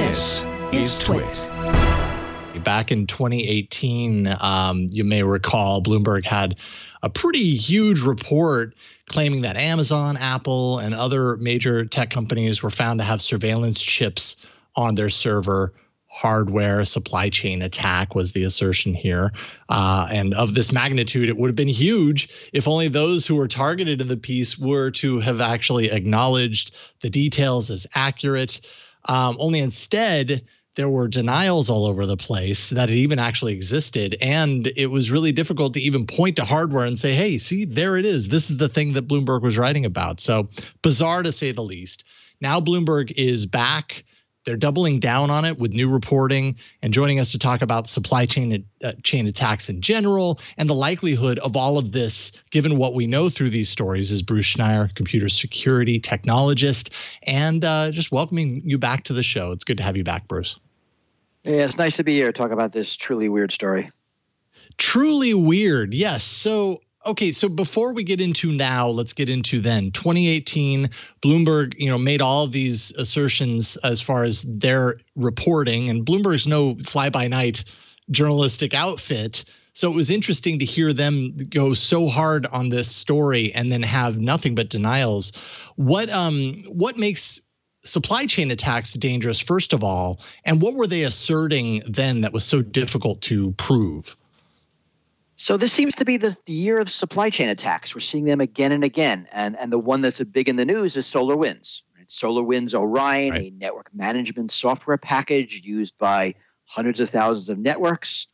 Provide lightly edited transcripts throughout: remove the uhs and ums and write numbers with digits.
This is TWiT. Back in 2018, you may recall Bloomberg had a pretty huge report claiming that Amazon, Apple, and other major tech companies were found to have surveillance chips on their server hardware. Supply chain attack was the assertion here. And of this magnitude, it would have been huge if only those who were targeted in the piece were to have actually acknowledged the details as accurate. Only instead, there were denials all over the place that it even actually existed. And it was really difficult to even point to hardware and say, hey, see, there it is. This is the thing that Bloomberg was writing about. So bizarre to say the least. Now Bloomberg is back. They're doubling down on it with new reporting, and joining us to talk about supply chain attacks in general and the likelihood of all of this, given what we know through these stories, is Bruce Schneier, computer security technologist, and just welcoming you back to the show. It's good to have you back, Bruce. Yeah, it's nice to be here to talk about this truly weird story. Truly weird, yes. So, okay, so before we get into now, let's get into then. 2018, Bloomberg, made all of these assertions as far as their reporting, and Bloomberg's no fly-by-night journalistic outfit. So it was interesting to hear them go so hard on this story and then have nothing but denials. What makes supply chain attacks dangerous, first of all, and what were they asserting then that was so difficult to prove? So this seems to be the year of supply chain attacks. We're seeing them again and again. And the one that's big in the news is SolarWinds. Right? SolarWinds Orion, a network management software package used by hundreds of thousands of networks.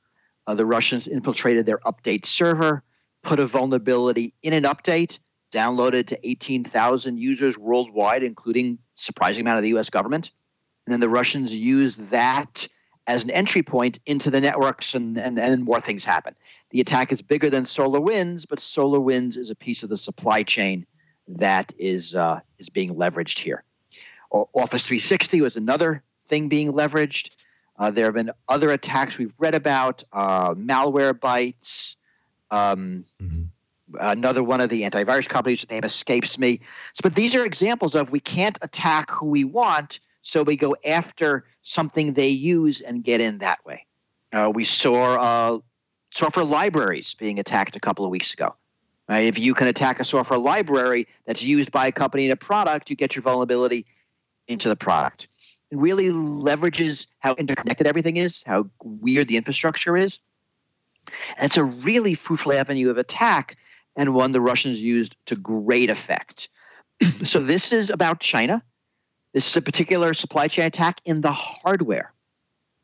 The Russians infiltrated their update server, put a vulnerability in an update, downloaded to 18,000 users worldwide, including a surprising amount of the U.S. government. And then the Russians used that as an entry point into the networks, and more things happen. The attack is bigger than SolarWinds, but SolarWinds is a piece of the supply chain that is being leveraged here. Office 360 was another thing being leveraged. There have been other attacks we've read about, Malwarebytes, another one of the antivirus companies, whose name escapes me. But these are examples of we can't attack who we want, so we go after something they use and get in that way. We saw software libraries being attacked a couple of weeks ago. Right? If you can attack a software library that's used by a company in a product, you get your vulnerability into the product. It really leverages how interconnected everything is, how weird the infrastructure is. And it's a really fruitful avenue of attack, and one the Russians used to great effect. So this is about China. This is a particular supply chain attack in the hardware.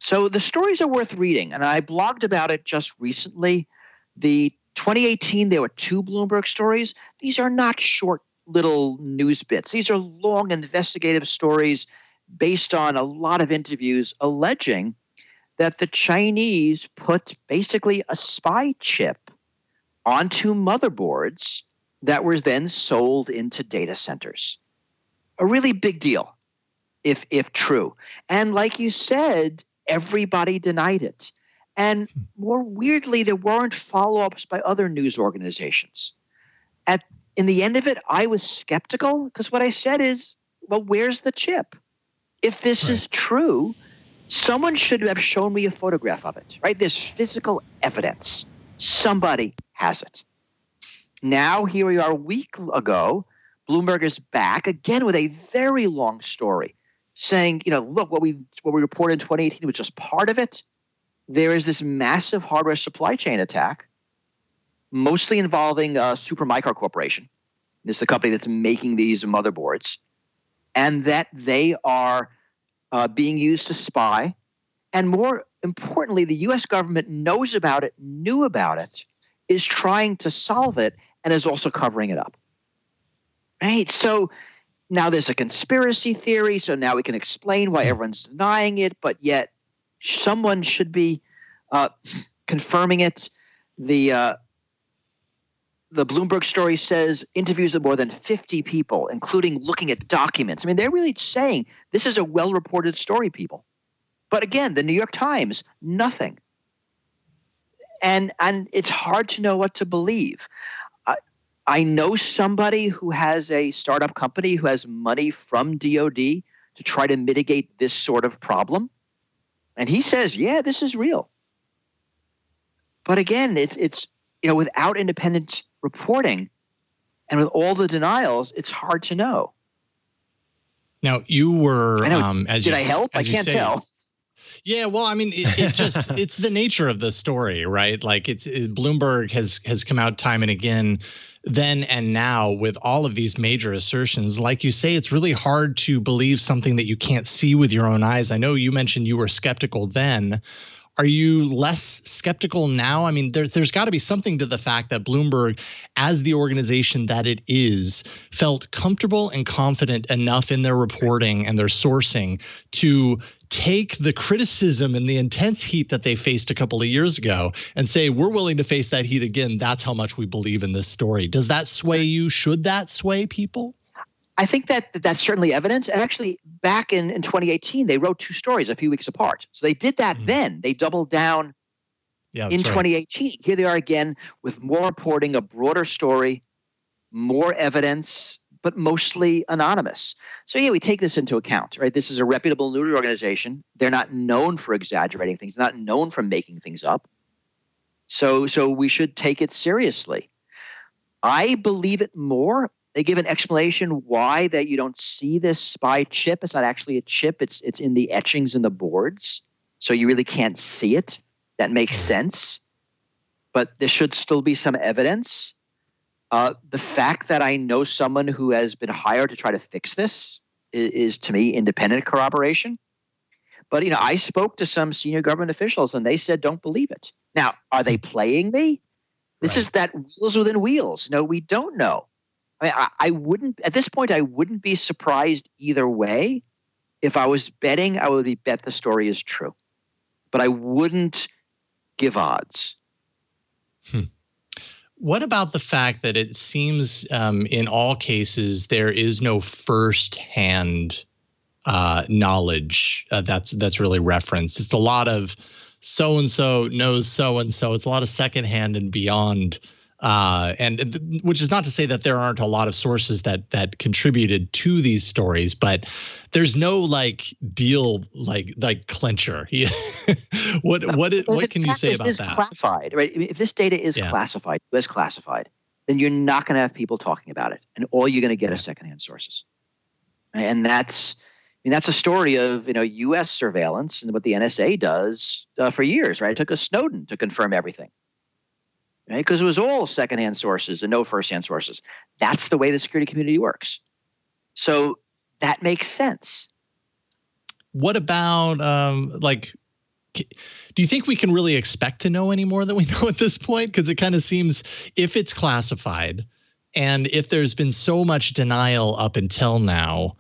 So the stories are worth reading, and I blogged about it just recently. The 2018, there were 2 Bloomberg stories. These are not short little news bits. These are long investigative stories based on a lot of interviews alleging that the Chinese put basically a spy chip onto motherboards that were then sold into data centers. A really big deal, if true. And like you said, everybody denied it. And more weirdly, there weren't follow-ups by other news organizations. In the end of it, I was skeptical because what I said is, well, where's the chip? If this is true, someone should have shown me a photograph of it, right? There's physical evidence. Somebody has it. Now, here we are a week ago, Bloomberg is back again with a very long story saying, look, what we reported in 2018 was just part of it. There is this massive hardware supply chain attack, mostly involving Supermicro Corporation. This is the company that's making these motherboards, and that they are being used to spy. And more importantly, the U.S. government knows about it, knew about it, is trying to solve it, and is also covering it up. Right? So now there's a conspiracy theory, so now we can explain why everyone's denying it, but yet someone should be confirming it. The Bloomberg story says interviews of more than 50 people, including looking at documents. I mean, they're really saying this is a well-reported story, people. But again, the New York Times, nothing. And it's hard to know what to believe. I know somebody who has a startup company who has money from DOD to try to mitigate this sort of problem? And he says, yeah, this is real. But again, it's without independent reporting and with all the denials, it's hard to know. Now, you were, did I help? I can't tell. Yeah, well, I mean, it just it's the nature of the story, right? Like Bloomberg has come out time and again, then and now, with all of these major assertions. Like you say, it's really hard to believe something that you can't see with your own eyes. I know you mentioned you were skeptical then. Are you less skeptical now? I mean, there's got to be something to the fact that Bloomberg, as the organization that it is, felt comfortable and confident enough in their reporting and their sourcing to take the criticism and the intense heat that they faced a couple of years ago and say, we're willing to face that heat again. That's how much we believe in this story. Does that sway you? Should that sway people? I think that's certainly evidence. And actually, back in 2018, they wrote two stories a few weeks apart. So they did that then. They doubled down in 2018. Here they are again with more reporting, a broader story, more evidence, but mostly anonymous. So yeah, we take this into account, right? This is a reputable news organization. They're not known for exaggerating things, not known for making things up. So we should take it seriously. I believe it more. They give an explanation why that you don't see this spy chip. It's not actually a chip. It's in the etchings in the boards. So you really can't see it. That makes sense. But there should still be some evidence. The fact that I know someone who has been hired to try to fix this is to me, independent corroboration. But, I spoke to some senior government officials and they said, don't believe it. Now, are they playing me? This is that wheels within wheels. No, we don't know. I mean, I wouldn't, at this point, I wouldn't be surprised either way. If I was betting, I would bet the story is true. But I wouldn't give odds. What about the fact that it seems in all cases there is no first-hand knowledge that's really referenced? It's a lot of so-and-so knows so-and-so. It's a lot of secondhand and beyond. Which is not to say that there aren't a lot of sources that contributed to these stories, but there's no deal like clincher. What can you say about that? Classified, right? If this data is classified, then you're not going to have people talking about it, and all you're going to get are secondhand sources. And that's a story of U.S. surveillance and what the NSA does for years, right? It took a Snowden to confirm everything. Because it was all secondhand sources and no firsthand sources. That's the way the security community works. So that makes sense. What about do you think we can really expect to know any more than we know at this point? Because it kind of seems, if it's classified and if there's been so much denial up until now,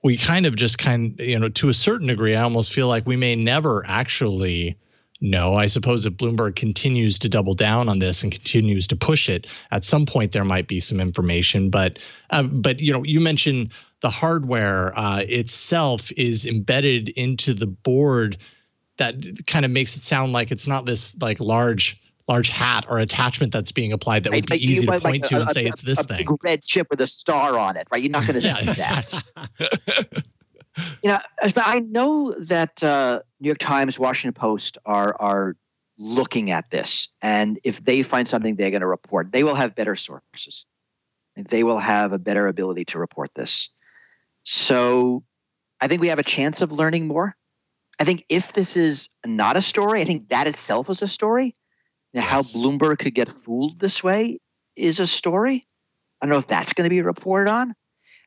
we to a certain degree, I almost feel like we may never actually know. I suppose if Bloomberg continues to double down on this and continues to push it, at some point there might be some information. But you mentioned the hardware itself is embedded into the board. That kind of makes it sound like it's not this large hat or attachment that's being applied that would be easy to point to and say it's this thing. A big red chip with a star on it, right? You're not going to see that. I know that New York Times, Washington Post are looking at this, and if they find something they're going to report, they will have better sources. And they will have a better ability to report this. So I think we have a chance of learning more. I think if this is not a story, I think that itself is a story. Yes. How Bloomberg could get fooled this way is a story. I don't know if that's going to be reported on. I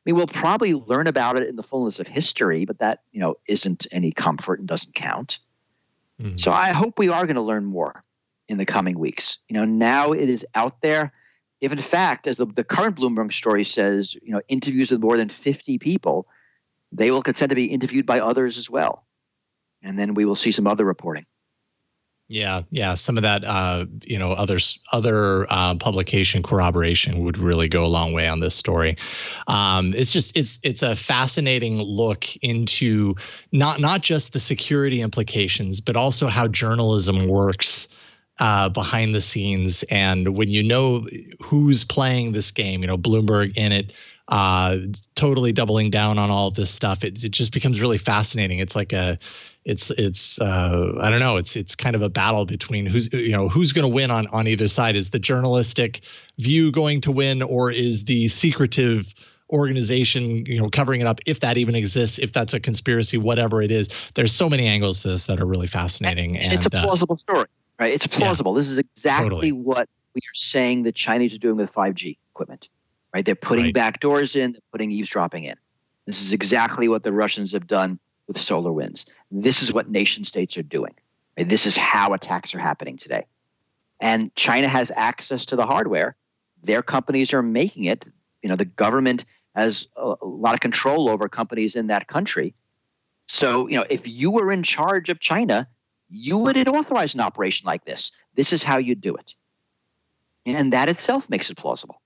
mean, we'll probably learn about it in the fullness of history, but that, isn't any comfort and doesn't count. Mm-hmm. So I hope we are going to learn more in the coming weeks. Now it is out there. If in fact, as the current Bloomberg story says, interviews with more than 50 people, they will consent to be interviewed by others as well. And then we will see some other reporting. Yeah. Some of that, other publication corroboration would really go a long way on this story. It's a fascinating look into not just the security implications, but also how journalism works behind the scenes. And when you know who's playing this game, Bloomberg in it, totally doubling down on all of this stuff. It just becomes really fascinating. It's like it's I don't know. It's kind of a battle between who's going to win on either side. Is the journalistic view going to win, or is the secretive organization covering it up, if that even exists, if that's a conspiracy, whatever it is? There's so many angles to this that are really fascinating. And it's a plausible story, right? It's plausible. Yeah, this is exactly totally what we are saying the Chinese are doing with 5G equipment, right? They're putting back doors in, they're putting eavesdropping in. This is exactly what the Russians have done with SolarWinds. This is what nation states are doing. Right? This is how attacks are happening today. And China has access to the hardware. Their companies are making it. The government has a lot of control over companies in that country. So, if you were in charge of China, you would authorize an operation like this. This is how you do it. And that itself makes it plausible.